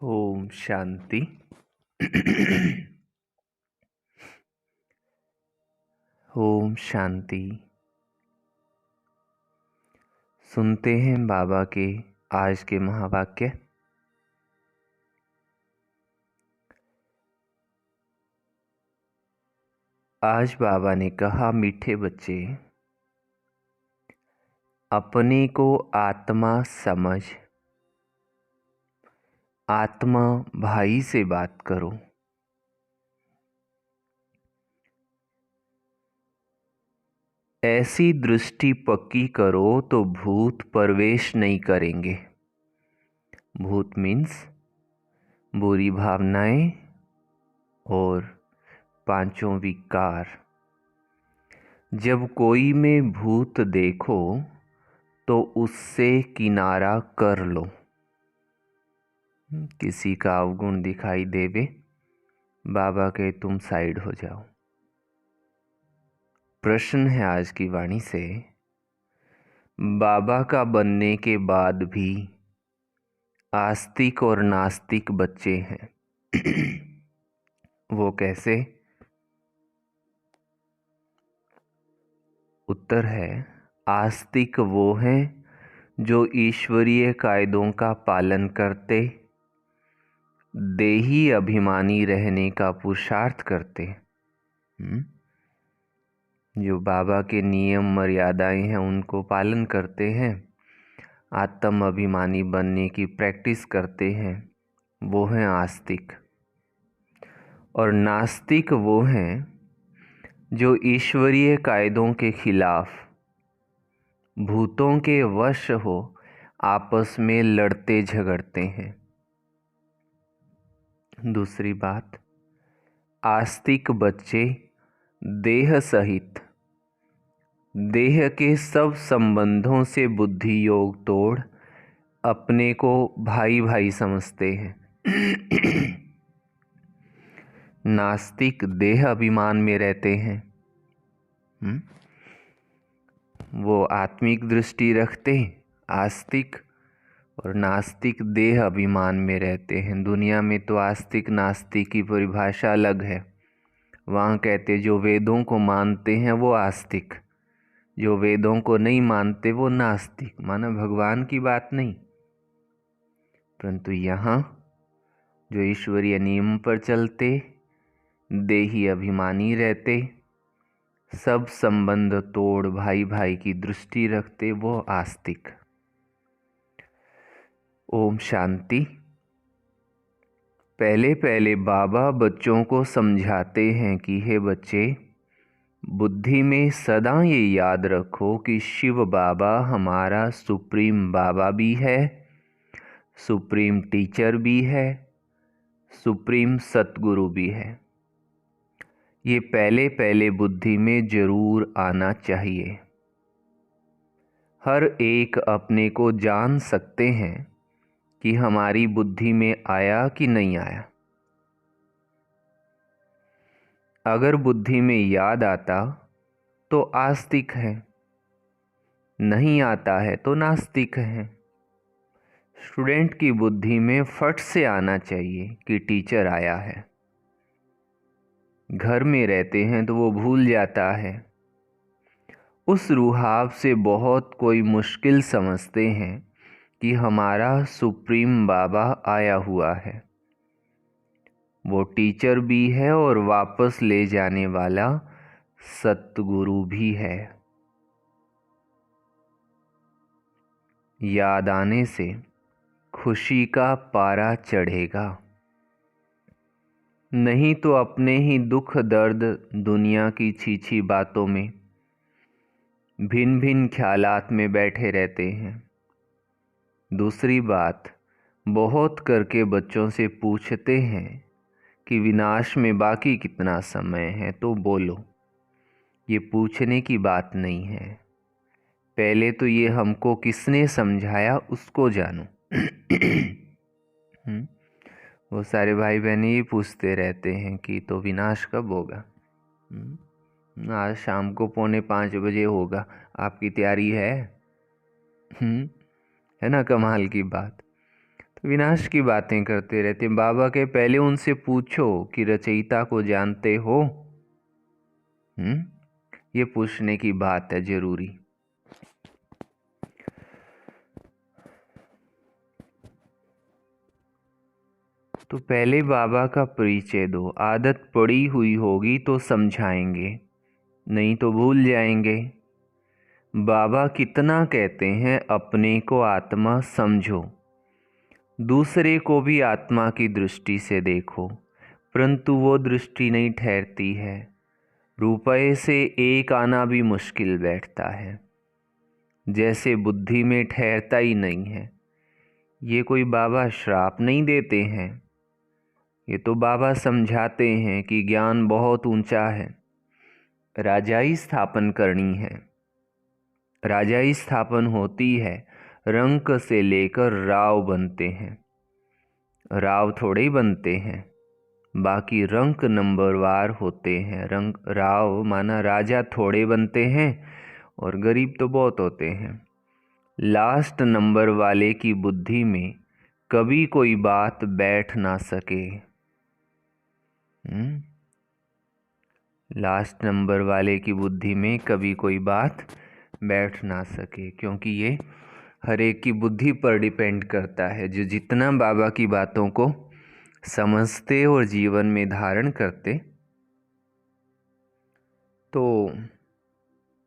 ओम शांति। ओम शांति। सुनते हैं बाबा के आज के महावाक्य। आज बाबा ने कहा, मीठे बच्चे, अपने को आत्मा समझ, आत्मा भाई से बात करो। ऐसी दृष्टि पक्की करो तो भूत प्रवेश नहीं करेंगे। भूत मीन्स बुरी भावनाएं और पांचों विकार। जब कोई में भूत देखो तो उससे किनारा कर लो। किसी का अवगुण दिखाई देवे, बाबा के तुम साइड हो जाओ। प्रश्न है आज की वाणी से, बाबा का बनने के बाद भी आस्तिक और नास्तिक बच्चे हैं। वो कैसे? उत्तर है, आस्तिक वो हैं जो ईश्वरीय कायदों का पालन करते, देही अभिमानी रहने का पुरुषार्थ करते। जो बाबा के नियम मर्यादाएं हैं उनको पालन करते हैं, आत्म अभिमानी बनने की प्रैक्टिस करते हैं, वो हैं आस्तिक। और नास्तिक वो हैं जो ईश्वरीय कायदों के खिलाफ, भूतों के वश हो, आपस में लड़ते झगड़ते हैं। दूसरी बात, आस्तिक बच्चे देह सहित, देह के सब संबंधों से बुद्धि योग तोड़ अपने को भाई भाई समझते हैं। नास्तिक देह अभिमान में रहते हैं। वो आत्मिक दृष्टि रखते हैं, आस्तिक, और नास्तिक देह अभिमान में रहते हैं। दुनिया में तो आस्तिक नास्तिक की परिभाषा अलग है। वहाँ कहते जो वेदों को मानते हैं वो आस्तिक, जो वेदों को नहीं मानते वो नास्तिक। माना भगवान की बात नहीं, परंतु यहाँ जो ईश्वरीय नियम पर चलते, देही अभिमानी रहते, सब संबंध तोड़ भाई भाई की दृष्टि रखते, वो आस्तिक। ओम शांति। पहले पहले बाबा बच्चों को समझाते हैं कि हे बच्चे, बुद्धि में सदा ये याद रखो कि शिव बाबा हमारा सुप्रीम बाबा भी है, सुप्रीम टीचर भी है, सुप्रीम सतगुरु भी है। ये पहले पहले बुद्धि में जरूर आना चाहिए। हर एक अपने को जान सकते हैं कि हमारी बुद्धि में आया कि नहीं आया। अगर बुद्धि में याद आता तो आस्तिक है, नहीं आता है तो नास्तिक है। स्टूडेंट की बुद्धि में फट से आना चाहिए कि टीचर आया है। घर में रहते हैं तो वो भूल जाता है। उस रुहाव से बहुत कोई मुश्किल समझते हैं कि हमारा सुप्रीम बाबा आया हुआ है। वो टीचर भी है और वापस ले जाने वाला सतगुरु भी है। याद आने से खुशी का पारा चढ़ेगा, नहीं तो अपने ही दुख दर्द, दुनिया की छीछी बातों में, भिन्न भिन्न ख्यालात में बैठे रहते हैं। दूसरी बात, बहुत करके बच्चों से पूछते हैं कि विनाश में बाकी कितना समय है, तो बोलो। ये पूछने की बात नहीं है, पहले तो ये हमको किसने समझाया उसको जानो। वो सारे भाई बहन ये पूछते रहते हैं कि तो विनाश कब होगा। आज शाम को 4:45 बजे होगा, आपकी तैयारी है? है ना कमाल की बात। विनाश की बातें करते रहते। बाबा के पहले उनसे पूछो कि रचयिता को जानते हो। ये पूछने की बात है जरूरी। तो पहले बाबा का परिचय दो। आदत पड़ी हुई होगी तो समझाएंगे, नहीं तो भूल जाएंगे। बाबा कितना कहते हैं, अपने को आत्मा समझो, दूसरे को भी आत्मा की दृष्टि से देखो, परंतु वो दृष्टि नहीं ठहरती है। रुपए से एक आना भी मुश्किल बैठता है, जैसे बुद्धि में ठहरता ही नहीं है। ये कोई बाबा श्राप नहीं देते हैं, ये तो बाबा समझाते हैं कि ज्ञान बहुत ऊंचा है। राजाई स्थापन करनी है। राजाई स्थापन होती है, रंक से लेकर राव बनते हैं। राव थोड़े ही बनते हैं, बाकी रंक नंबरवार होते हैं। रंक राव माना राजा थोड़े बनते हैं और गरीब तो बहुत होते हैं। लास्ट नंबर वाले की बुद्धि में कभी कोई बात बैठ ना सके। लास्ट नंबर वाले की बुद्धि में कभी कोई बात बैठ ना सके, क्योंकि ये हर एक की बुद्धि पर डिपेंड करता है। जो जितना बाबा की बातों को समझते और जीवन में धारण करते, तो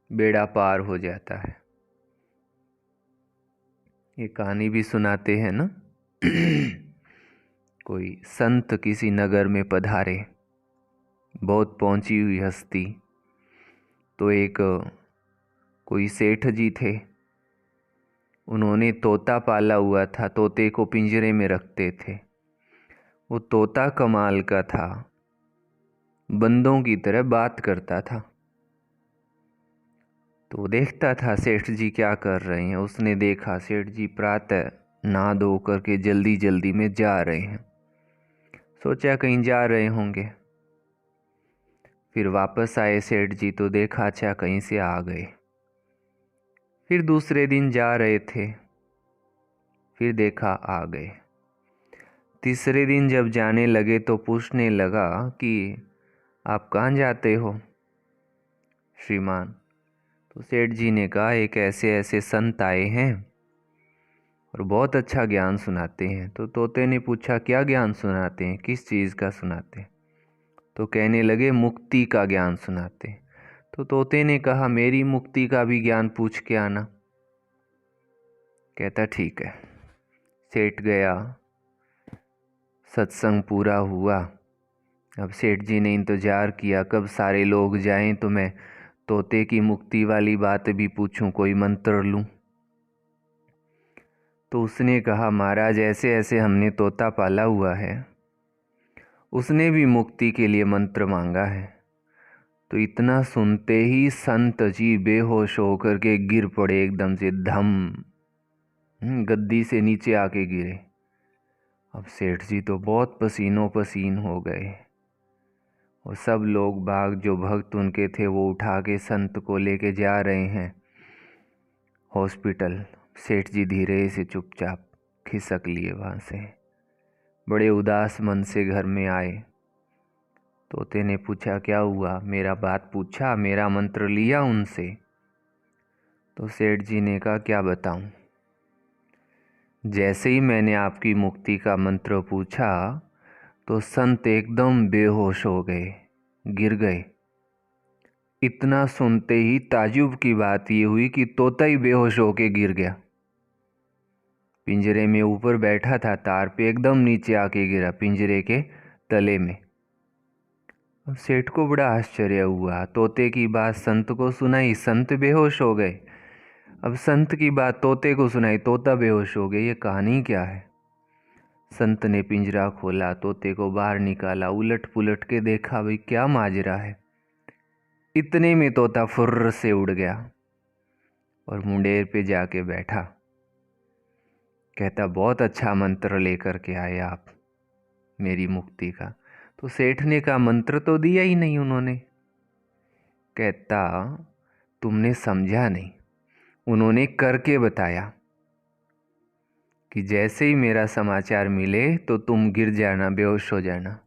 बेड़ा पार हो जाता है। ये कहानी भी सुनाते हैं ना। कोई संत किसी नगर में पधारे, बहुत पहुंची हुई हस्ती। तो एक कोई सेठ जी थे, उन्होंने तोता पाला हुआ था। तोते को पिंजरे में रखते थे। वो तोता कमाल का था, बंदों की तरह बात करता था। तो देखता था सेठ जी क्या कर रहे हैं। उसने देखा सेठ जी प्रातः नहा धो करके जल्दी जल्दी में जा रहे हैं। सोचा कहीं जा रहे होंगे। फिर वापस आए सेठ जी तो देखा अच्छा कहीं से आ गए। फिर दूसरे दिन जा रहे थे, फिर देखा आ गए। तीसरे दिन जब जाने लगे तो पूछने लगा कि आप कहाँ जाते हो श्रीमान। तो सेठ जी ने कहा एक ऐसे ऐसे संत आए हैं और बहुत अच्छा ज्ञान सुनाते हैं। तो तोते ने पूछा क्या ज्ञान सुनाते हैं, किस चीज़ का सुनाते हैं। तो कहने लगे मुक्ति का ज्ञान सुनाते हैं। तो तोते ने कहा मेरी मुक्ति का भी ज्ञान पूछ के आना। कहता ठीक है। सेठ गया, सत्संग पूरा हुआ। अब सेठ जी ने इंतज़ार किया कब सारे लोग जाएं तो मैं तोते की मुक्ति वाली बात भी पूछूं, कोई मंत्र लूं। तो उसने कहा महाराज ऐसे ऐसे हमने तोता पाला हुआ है, उसने भी मुक्ति के लिए मंत्र मांगा है। तो इतना सुनते ही संत जी बेहोश होकर के गिर पड़े एकदम से धम, गद्दी से नीचे आके गिरे। अब सेठ जी तो बहुत पसीनों पसीन हो गए और सब लोग बाग जो भक्त उनके थे वो उठा के संत को लेके जा रहे हैं हॉस्पिटल। सेठ जी धीरे से चुपचाप खिसक लिए वहाँ से, बड़े उदास मन से घर में आए। तोते ने पूछा क्या हुआ, मेरा बात पूछा, मेरा मंत्र लिया उनसे। तो सेठ जी ने कहा क्या बताऊं, जैसे ही मैंने आपकी मुक्ति का मंत्र पूछा तो संत एकदम बेहोश हो गए, गिर गए। इतना सुनते ही ताज्जुब की बात ये हुई कि तोता ही बेहोश होके गिर गया। पिंजरे में ऊपर बैठा था तार पे, एकदम नीचे आके गिरा पिंजरे के तले में। अब सेठ को बड़ा आश्चर्य हुआ। तोते की बात संत को सुनाई, संत बेहोश हो गए। अब संत की बात तोते को सुनाई, तोता बेहोश हो गया। ये कहानी क्या है। संत ने पिंजरा खोला, तोते को बाहर निकाला, उलट पुलट के देखा भाई क्या माजरा है। इतने में तोता फुर्र से उड़ गया और मुंडेर पे जाके बैठा। कहता बहुत अच्छा मंत्र लेकर के आए आप मेरी मुक्ति का। तो सेठ ने कहा मंत्र तो दिया ही नहीं उन्होंने। कहता तुमने समझा नहीं, उन्होंने करके बताया। कि जैसे ही मेरा समाचार मिले तो तुम गिर जाना, बेहोश हो जाना,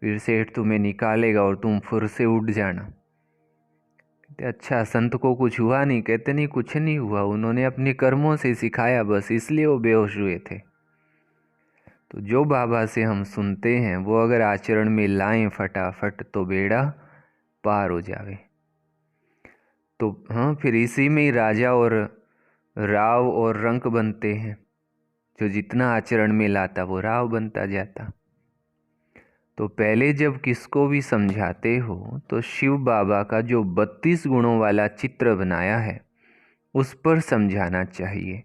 फिर सेठ तुम्हें निकालेगा और तुम फुर से उठ जाना। कहते अच्छा, संत को कुछ हुआ नहीं? कहते नहीं, कुछ नहीं हुआ, उन्होंने अपने कर्मों से सिखाया बस, इसलिए वो बेहोश हुए थे। तो जो बाबा से हम सुनते हैं वो अगर आचरण में लाएं फटाफट तो बेड़ा पार हो जावे। तो हाँ, फिर इसी में ही राजा और राव और रंक बनते हैं। जो जितना आचरण में लाता वो राव बनता जाता। तो पहले जब किसको भी समझाते हो तो शिव बाबा का जो 32 गुणों वाला चित्र बनाया है उस पर समझाना चाहिए।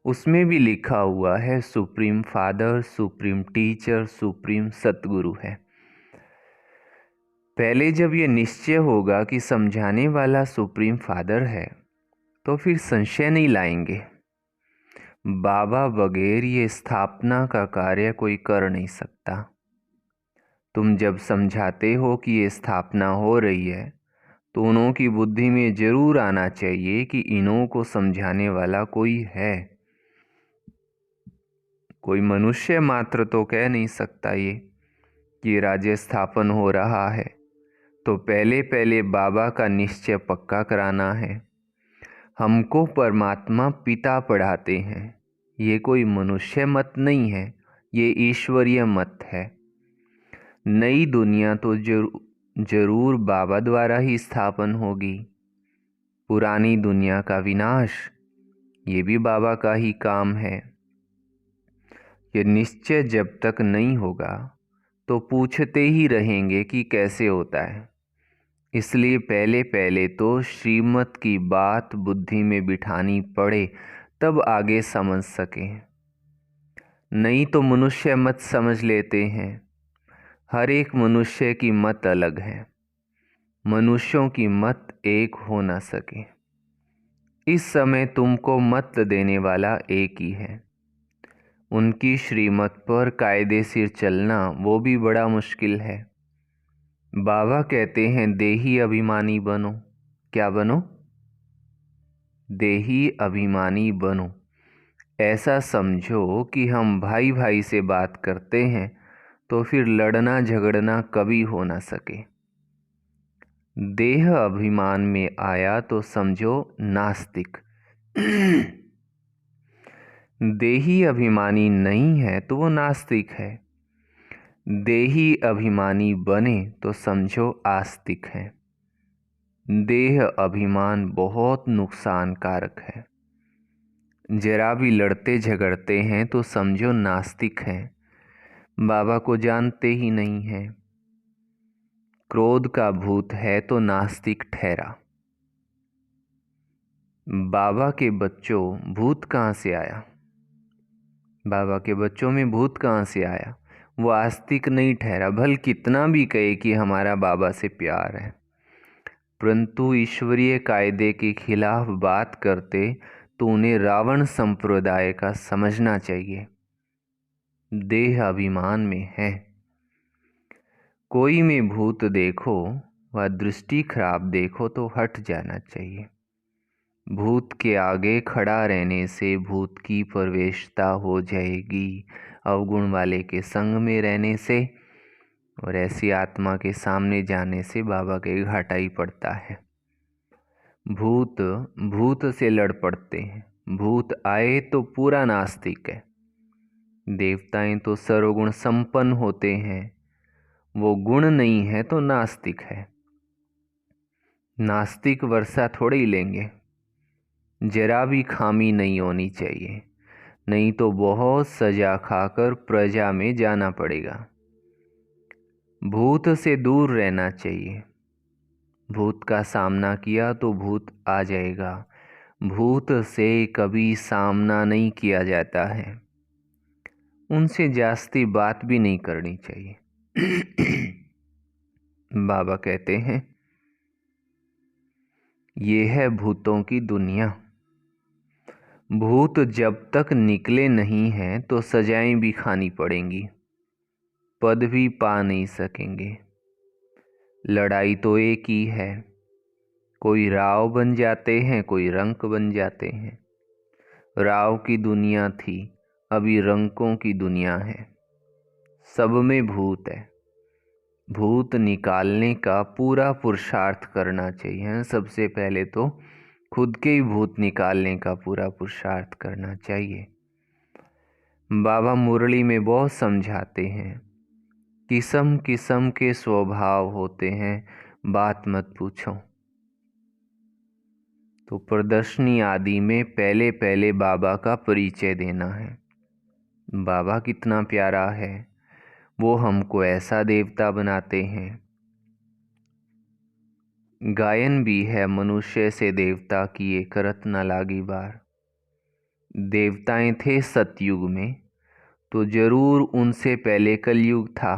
उसमें भी लिखा हुआ है supreme father, supreme teacher, supreme सतगुरु है। पहले जब ये निश्चय होगा कि समझाने वाला सुप्रीम फादर है तो फिर संशय नहीं लाएंगे। बाबा बगैर ये स्थापना का कार्य कोई कर नहीं सकता। तुम जब समझाते हो कि ये स्थापना हो रही है तो उन्हों की बुद्धि में जरूर आना चाहिए कि इन्हों को समझाने वाला कोई है। कोई मनुष्य मात्र तो कह नहीं सकता ये कि राज्य स्थापन हो रहा है। तो पहले पहले बाबा का निश्चय पक्का कराना है। हमको परमात्मा पिता पढ़ाते हैं, ये कोई मनुष्य मत नहीं है, ये ईश्वरीय मत है। नई दुनिया तो जरूर बाबा द्वारा ही स्थापन होगी। पुरानी दुनिया का विनाश ये भी बाबा का ही काम है। ये निश्चय जब तक नहीं होगा तो पूछते ही रहेंगे कि कैसे होता है। इसलिए पहले पहले तो श्रीमत की बात बुद्धि में बिठानी पड़े, तब आगे समझ सके। नहीं तो मनुष्य मत समझ लेते हैं। हर एक मनुष्य की मत अलग है, मनुष्यों की मत एक हो ना सके। इस समय तुमको मत देने वाला एक ही है। उनकी श्रीमत पर कायदे से चलना वो भी बड़ा मुश्किल है। बाबा कहते हैं देही अभिमानी बनो। क्या बनो? देही अभिमानी बनो। ऐसा समझो कि हम भाई भाई से बात करते हैं तो फिर लड़ना झगड़ना कभी हो ना सके। देह अभिमान में आया तो समझो नास्तिक। देही अभिमानी नहीं है तो वो नास्तिक है। देही अभिमानी बने तो समझो आस्तिक है। देह अभिमान बहुत नुकसानकारक है। जरा भी लड़ते झगड़ते हैं तो समझो नास्तिक हैं, बाबा को जानते ही नहीं हैं। क्रोध का भूत है तो नास्तिक ठहरा। बाबा के बच्चों, भूत कहाँ से आया? बाबा के बच्चों में भूत कहाँ से आया? वो आस्तिक नहीं ठहरा, भल कितना भी कहे कि हमारा बाबा से प्यार है, परंतु ईश्वरीय कायदे के खिलाफ बात करते तो उन्हें रावण संप्रदाय का समझना चाहिए। देह अभिमान में है। कोई में भूत देखो व दृष्टि खराब देखो तो हट जाना चाहिए। भूत के आगे खड़ा रहने से भूत की प्रवेशता हो जाएगी, अवगुण वाले के संग में रहने से, और ऐसी आत्मा के सामने जाने से बाबा के घाटा ही पड़ता है। भूत भूत से लड़ पड़ते हैं। भूत आए तो पूरा नास्तिक है। देवताएं तो सर्वगुण संपन्न होते हैं, वो गुण नहीं है तो नास्तिक है। नास्तिक वर्षा थोड़े ही लेंगे, जरा भी खामी नहीं होनी चाहिए, नहीं तो बहुत सजा खाकर प्रजा में जाना पड़ेगा। भूत से दूर रहना चाहिए। भूत का सामना किया तो भूत आ जाएगा। भूत से कभी सामना नहीं किया जाता है। उनसे जास्ती बात भी नहीं करनी चाहिए। बाबा कहते हैं ये है भूतों की दुनिया। भूत जब तक निकले नहीं हैं तो सजाएं भी खानी पड़ेंगी, पद भी पा नहीं सकेंगे। लड़ाई तो एक ही है, कोई राव बन जाते हैं, कोई रंक बन जाते हैं। राव की दुनिया थी, अभी रंकों की दुनिया है। सब में भूत है, भूत निकालने का पूरा पुरुषार्थ करना चाहिए। सबसे पहले तो खुद के ही भूत निकालने का पूरा पुरुषार्थ करना चाहिए। बाबा मुरली में बहुत समझाते हैं, किस्म किस्म के स्वभाव होते हैं, बात मत पूछो। तो प्रदर्शनी आदि में पहले पहले बाबा का परिचय देना है। बाबा कितना प्यारा है, वो हमको ऐसा देवता बनाते हैं। गायन भी है, मनुष्य से देवता किए करत न लागी बार। देवताएं थे सतयुग में, तो जरूर उनसे पहले कलयुग था।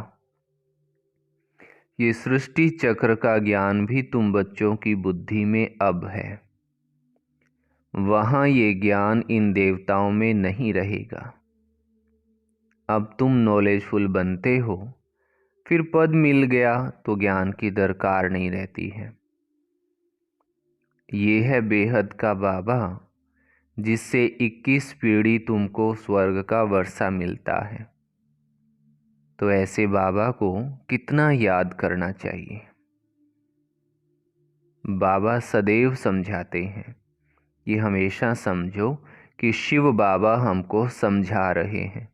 ये सृष्टि चक्र का ज्ञान भी तुम बच्चों की बुद्धि में अब है, वहाँ ये ज्ञान इन देवताओं में नहीं रहेगा। अब तुम नॉलेजफुल बनते हो, फिर पद मिल गया तो ज्ञान की दरकार नहीं रहती है। ये है बेहद का बाबा, जिससे 21 पीढ़ी तुमको स्वर्ग का वर्षा मिलता है। तो ऐसे बाबा को कितना याद करना चाहिए। बाबा सदैव समझाते हैं, ये हमेशा समझो कि शिव बाबा हमको समझा रहे हैं।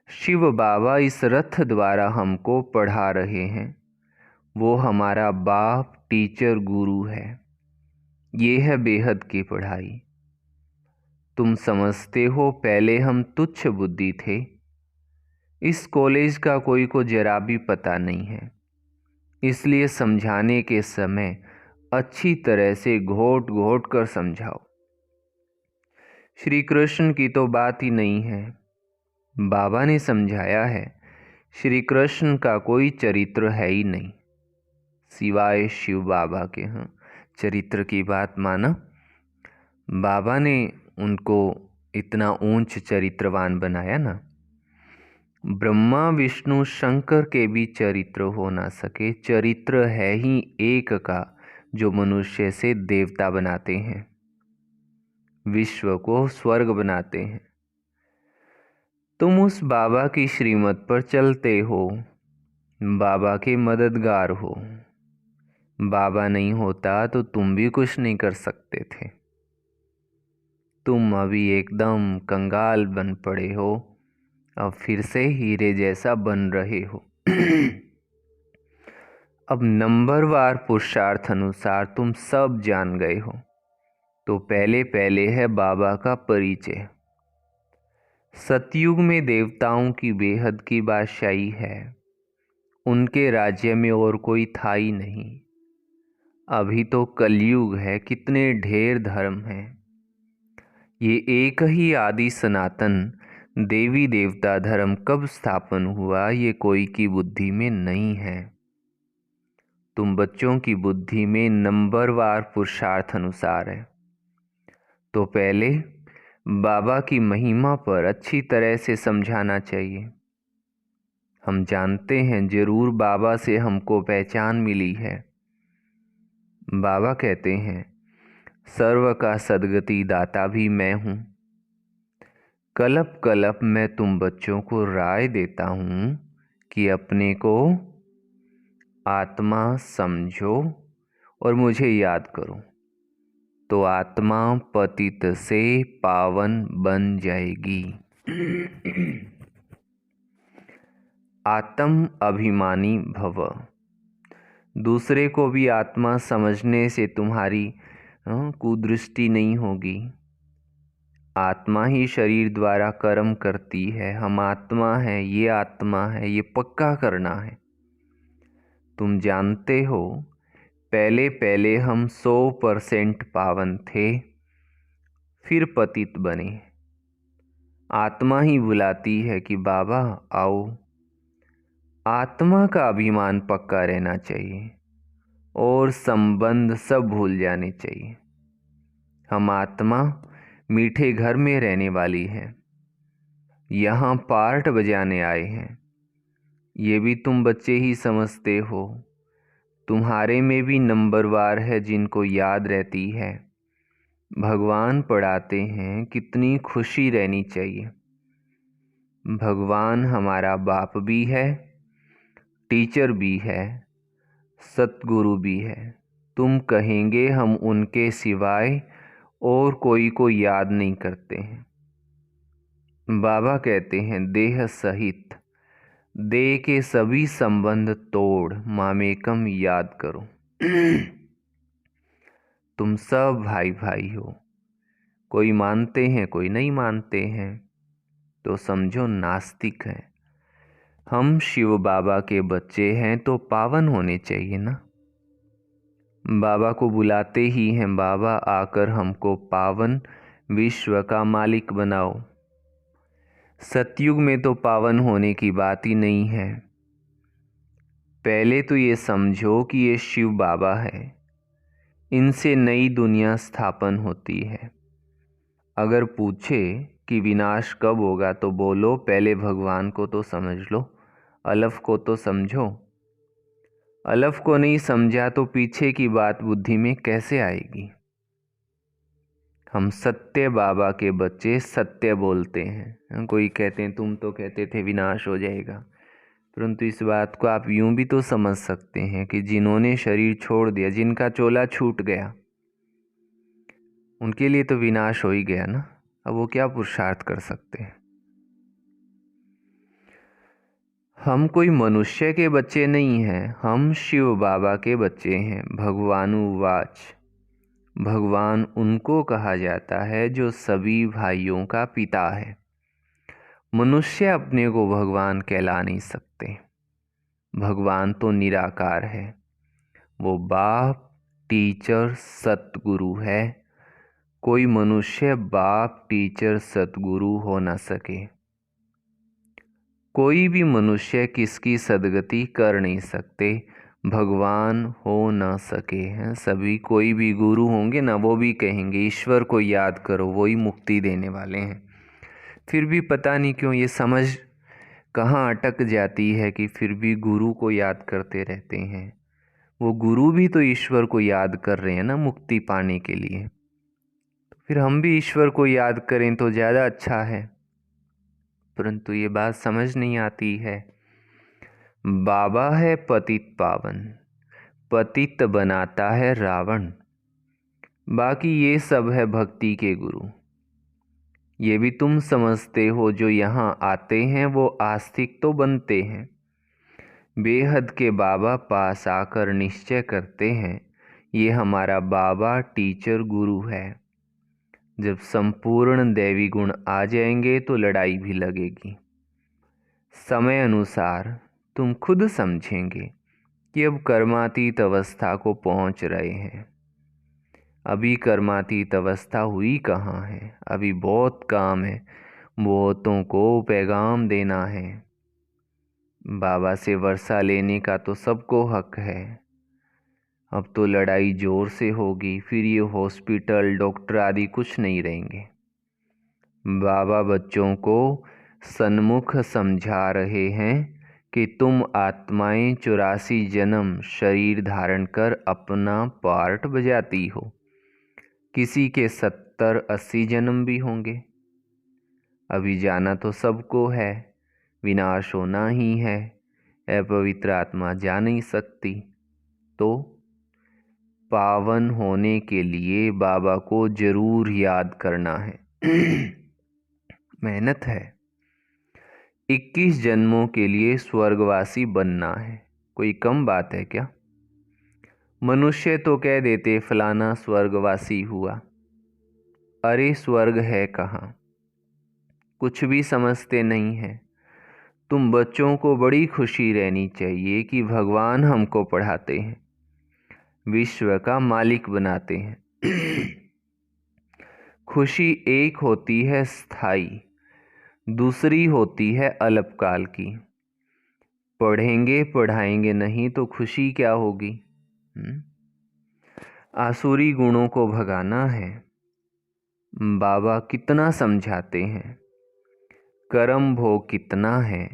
शिव बाबा इस रथ द्वारा हमको पढ़ा रहे हैं। वो हमारा बाप, टीचर, गुरु है। ये है बेहद की पढ़ाई। तुम समझते हो पहले हम तुच्छ बुद्धि थे। इस कॉलेज का कोई को जरा भी पता नहीं है, इसलिए समझाने के समय अच्छी तरह से घोट घोट कर समझाओ। श्री कृष्ण की तो बात ही नहीं है। बाबा ने समझाया है, श्री कृष्ण का कोई चरित्र है ही नहीं सिवाय शिव बाबा के। हाँ, चरित्र की बात माना, बाबा ने उनको इतना ऊंच चरित्रवान बनाया ना। ब्रह्मा विष्णु शंकर के भी चरित्र हो ना सके, चरित्र है ही एक का जो मनुष्य से देवता बनाते हैं, विश्व को स्वर्ग बनाते हैं। तुम उस बाबा की श्रीमत पर चलते हो, बाबा के मददगार हो। बाबा नहीं होता तो तुम भी कुछ नहीं कर सकते थे। तुम अभी एकदम कंगाल बन पड़े हो, अब फिर से हीरे जैसा बन रहे हो। अब नंबरवार पुरुषार्थ अनुसार तुम सब जान गए हो। तो पहले पहले है बाबा का परिचय। सतयुग में देवताओं की बेहद की बादशाही है, उनके राज्य में और कोई था ही नहीं। अभी तो कलयुग है, कितने ढेर धर्म हैं। ये एक ही आदि सनातन देवी देवता धर्म कब स्थापन हुआ, ये कोई की बुद्धि में नहीं है। तुम बच्चों की बुद्धि में नंबरवार पुरुषार्थ अनुसार है। तो पहले बाबा की महिमा पर अच्छी तरह से समझाना चाहिए। हम जानते हैं जरूर बाबा से हमको पहचान मिली है। बाबा कहते हैं, सर्व का सद्गति दाता भी मैं हूँ। कलप कलप मैं तुम बच्चों को राय देता हूँ कि अपने को आत्मा समझो और मुझे याद करो, तो आत्मा पतित से पावन बन जाएगी। आत्म अभिमानी भव। दूसरे को भी आत्मा समझने से तुम्हारी कुदृष्टि नहीं होगी। आत्मा ही शरीर द्वारा कर्म करती है। हम आत्मा है, ये आत्मा है, ये पक्का करना है। तुम जानते हो पहले पहले हम 100% पावन थे, फिर पतित बने। आत्मा ही बुलाती है कि बाबा आओ। आत्मा का अभिमान पक्का रहना चाहिए और संबंध सब भूल जाने चाहिए। हम आत्मा मीठे घर में रहने वाली है, यहाँ पार्ट बजाने आए हैं। ये भी तुम बच्चे ही समझते हो। तुम्हारे में भी नंबरवार है जिनको याद रहती है। भगवान पढ़ाते हैं, कितनी खुशी रहनी चाहिए। भगवान हमारा बाप भी है, टीचर भी है, सतगुरु भी है। तुम कहेंगे हम उनके सिवाय और कोई को याद नहीं करते हैं। बाबा कहते हैं देह सहित देह के सभी संबंध तोड़ मामेकम याद करो। तुम सब भाई भाई हो, कोई मानते हैं कोई नहीं मानते हैं, तो समझो नास्तिक हैं। हम शिव बाबा के बच्चे हैं तो पावन होने चाहिए ना। बाबा को बुलाते ही हैं, बाबा आकर हमको पावन विश्व का मालिक बनाओ। सतयुग में तो पावन होने की बात ही नहीं है। पहले तो ये समझो कि ये शिव बाबा है, इनसे नई दुनिया स्थापन होती है। अगर पूछे कि विनाश कब होगा तो बोलो पहले भगवान को तो समझ लो, अलफ को तो समझो। अलफ को नहीं समझा तो पीछे की बात बुद्धि में कैसे आएगी। हम सत्य बाबा के बच्चे सत्य बोलते हैं। कोई कहते हैं तुम तो कहते थे विनाश हो जाएगा, परंतु इस बात को आप यूं भी तो समझ सकते हैं कि जिन्होंने शरीर छोड़ दिया, जिनका चोला छूट गया, उनके लिए तो विनाश हो ही गया ना। अब वो क्या पुरुषार्थ कर सकते हैं। हम कोई मनुष्य के बच्चे नहीं हैं, हम शिव बाबा के बच्चे हैं। भगवानुवाच, भगवान उनको कहा जाता है जो सभी भाइयों का पिता है। मनुष्य अपने को भगवान कहला नहीं सकते। भगवान तो निराकार है, वो बाप, टीचर, सतगुरु है। कोई मनुष्य बाप, टीचर, सतगुरु हो ना सके। कोई भी मनुष्य किसकी सदगति कर नहीं सकते, भगवान हो ना सके हैं। सभी कोई भी गुरु होंगे ना, वो भी कहेंगे ईश्वर को याद करो, वही मुक्ति देने वाले हैं। फिर भी पता नहीं क्यों ये समझ कहाँ अटक जाती है कि फिर भी गुरु को याद करते रहते हैं। वो गुरु भी तो ईश्वर को याद कर रहे हैं ना मुक्ति पाने के लिए। तो फिर हम भी ईश्वर को याद करें तो ज़्यादा अच्छा है, परंतु ये बात समझ नहीं आती है। बाबा है पतित पावन, पतित बनाता है रावण। बाकी ये सब है भक्ति के गुरु। ये भी तुम समझते हो, जो यहाँ आते हैं वो आस्तिक तो बनते हैं। बेहद के बाबा पास आकर निश्चय करते हैं ये हमारा बाबा टीचर गुरु है। जब संपूर्ण दैवी गुण आ जाएंगे तो लड़ाई भी लगेगी। समय अनुसार तुम खुद समझेंगे कि अब कर्मातीत अवस्था को पहुंच रहे हैं। अभी कर्मातीत अवस्था हुई कहाँ है, अभी बहुत काम है, बहुतों को पैगाम देना है। बाबा से वर्षा लेने का तो सबको हक है। अब तो लड़ाई जोर से होगी, फिर ये हॉस्पिटल डॉक्टर आदि कुछ नहीं रहेंगे। बाबा बच्चों को सन्मुख समझा रहे हैं कि तुम आत्माएं 84 जन्म शरीर धारण कर अपना पार्ट बजाती हो। किसी के 70-80 जन्म भी होंगे। अभी जाना तो सबको है, विनाश होना ही है। अपवित्र आत्मा जा नहीं सकती। तो पावन होने के लिए बाबा को जरूर याद करना है। मेहनत है। 21 जन्मों के लिए स्वर्गवासी बनना है, कोई कम बात है क्या। मनुष्य तो कह देते फलाना स्वर्गवासी हुआ। अरे स्वर्ग है कहाँ, कुछ भी समझते नहीं हैं। तुम बच्चों को बड़ी खुशी रहनी चाहिए कि भगवान हमको पढ़ाते हैं, विश्व का मालिक बनाते हैं। खुशी एक होती है स्थाई, दूसरी होती है अल्पकाल की। पढ़ेंगे पढ़ाएंगे नहीं तो खुशी क्या होगी। आसुरी गुणों को भगाना है। बाबा कितना समझाते हैं, कर्म भोग कितना है।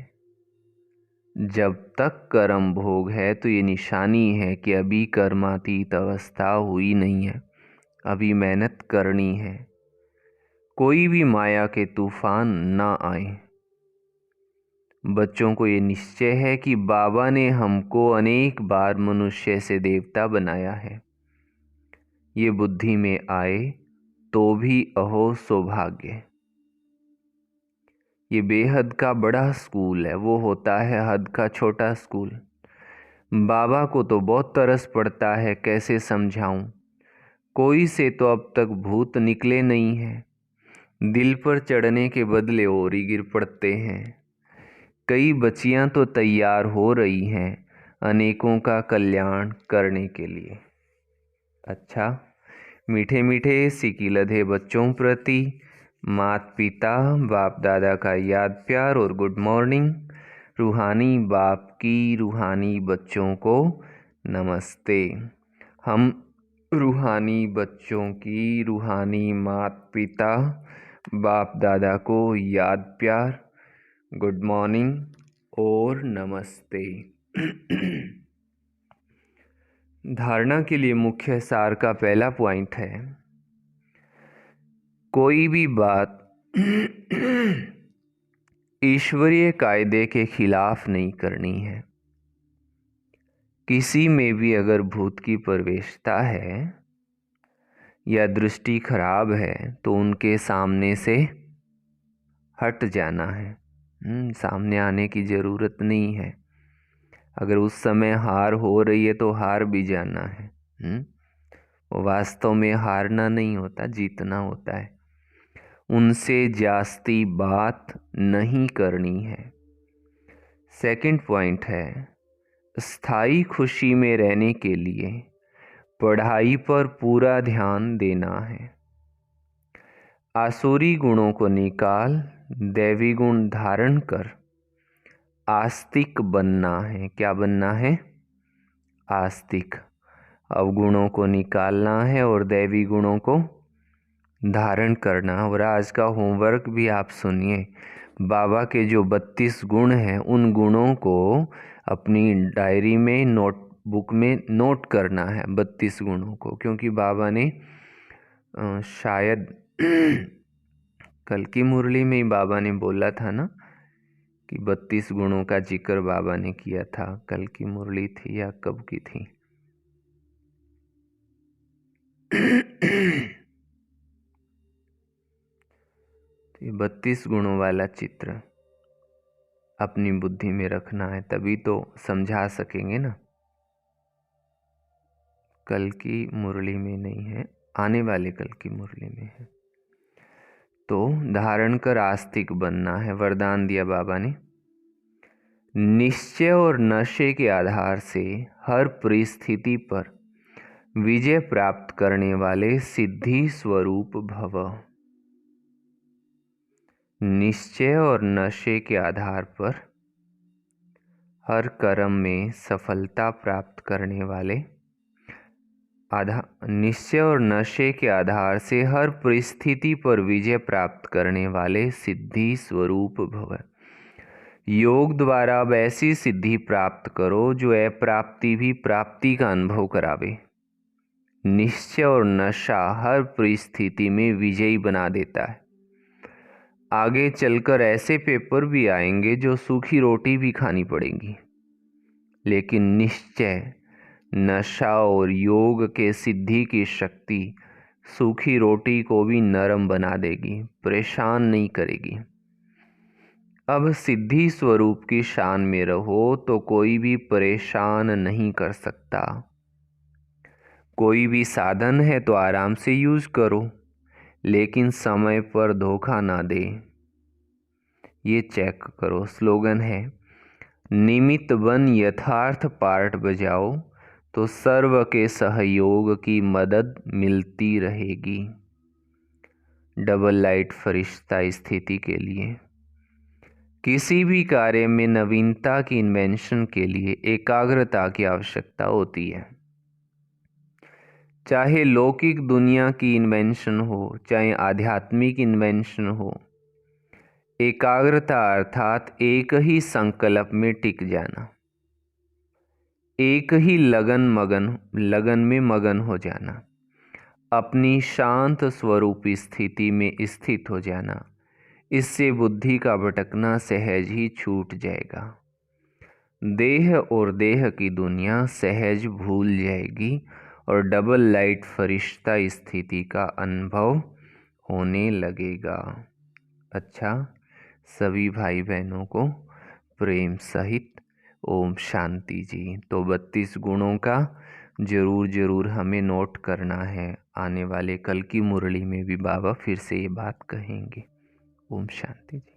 जब तक कर्म भोग है तो ये निशानी है कि अभी कर्मातीत अवस्था हुई नहीं है। अभी मेहनत करनी है, कोई भी माया के तूफान ना आए। बच्चों को ये निश्चय है कि बाबा ने हमको अनेक बार मनुष्य से देवता बनाया है। ये बुद्धि में आए तो भी अहो सौभाग्य। ये बेहद का बड़ा स्कूल है, वो होता है हद का छोटा स्कूल। बाबा को तो बहुत तरस पड़ता है, कैसे समझाऊं। कोई से तो अब तक भूत निकले नहीं हैं। दिल पर चढ़ने के बदले और ही गिर पड़ते हैं। कई बच्चियां तो तैयार हो रही हैं अनेकों का कल्याण करने के लिए। अच्छा, मीठे मीठे सिकी लधे बच्चों प्रति माता पिता बाप दादा का याद प्यार और गुड मॉर्निंग। रूहानी बाप की रूहानी बच्चों को नमस्ते। हम रूहानी बच्चों की रूहानी माता पिता बाप दादा को याद प्यार, गुड मॉर्निंग और नमस्ते। धारणा के लिए मुख्य सार का पहला पॉइंट है, कोई भी बात ईश्वरीय कायदे के खिलाफ नहीं करनी है। किसी में भी अगर भूत की प्रवेशता है या दृष्टि खराब है तो उनके सामने से हट जाना है। सामने आने की ज़रूरत नहीं है। अगर उस समय हार हो रही है तो हार भी जाना है। वास्तव में हारना नहीं होता, जीतना होता है। उनसे जास्ती बात नहीं करनी है। सेकंड पॉइंट है, स्थायी खुशी में रहने के लिए पढ़ाई पर पूरा ध्यान देना है। आसुरी गुणों को निकाल दैवी गुण धारण कर आस्तिक बनना है। क्या बनना है? आस्तिक। अवगुणों को निकालना है और दैवी गुणों को धारण करना। और आज का होमवर्क भी आप सुनिए। बाबा के जो 32 गुण हैं उन गुणों को अपनी डायरी में नोटबुक में नोट करना है, 32 गुणों को। क्योंकि बाबा ने शायद कल की मुरली में ही बाबा ने बोला था ना कि 32 गुणों का जिक्र बाबा ने किया था। कल की मुरली थी या कब की थी? तो ये 32 गुणों वाला चित्र अपनी बुद्धि में रखना है, तभी तो समझा सकेंगे ना। कल की मुरली में नहीं है, आने वाले कल की मुरली में है। तो धारण कर आस्तिक बनना है। वरदान दिया बाबा ने, निश्चय और नशे के आधार से हर परिस्थिति पर विजय प्राप्त करने वाले सिद्धि स्वरूप भव। निश्चय और नशे के आधार पर हर कर्म में सफलता प्राप्त करने वाले निश्चय और नशे के आधार से हर परिस्थिति पर विजय प्राप्त करने वाले सिद्धि स्वरूप भव। योग द्वारा अब ऐसी सिद्धि प्राप्त करो जो अप्राप्ति भी प्राप्ति का अनुभव करावे। निश्चय और नशा हर परिस्थिति में विजयी बना देता है। आगे चलकर ऐसे पेपर भी आएंगे जो सूखी रोटी भी खानी पड़ेगी, लेकिन निश्चय, नशा और योग के सिद्धि की शक्ति सूखी रोटी को भी नरम बना देगी, परेशान नहीं करेगी। अब सिद्धि स्वरूप की शान में रहो तो कोई भी परेशान नहीं कर सकता। कोई भी साधन है तो आराम से यूज करो, लेकिन समय पर धोखा ना दे। ये चेक करो। स्लोगन है, निमित्त बन यथार्थ पार्ट बजाओ तो सर्व के सहयोग की मदद मिलती रहेगी। डबल लाइट फरिश्ता स्थिति के लिए किसी भी कार्य में नवीनता की इन्वेंशन के लिए एकाग्रता की आवश्यकता होती है। चाहे लौकिक दुनिया की इन्वेंशन हो, चाहे आध्यात्मिक इन्वेंशन हो, एकाग्रता अर्थात एक ही संकल्प में टिक जाना, एक ही लगन में मगन हो जाना। अपनी शांत स्वरूपी स्थिति में स्थित हो जाना। इससे बुद्धि का भटकना सहज ही छूट जाएगा। देह और देह की दुनिया सहज भूल जाएगी और डबल लाइट फरिश्ता स्थिति का अनुभव होने लगेगा। अच्छा, सभी भाई बहनों को प्रेम सहित ओम शांति जी। तो 32 गुणों का ज़रूर हमें नोट करना है। आने वाले कल की मुरली में भी बाबा फिर से ये बात कहेंगे। ओम शांति जी।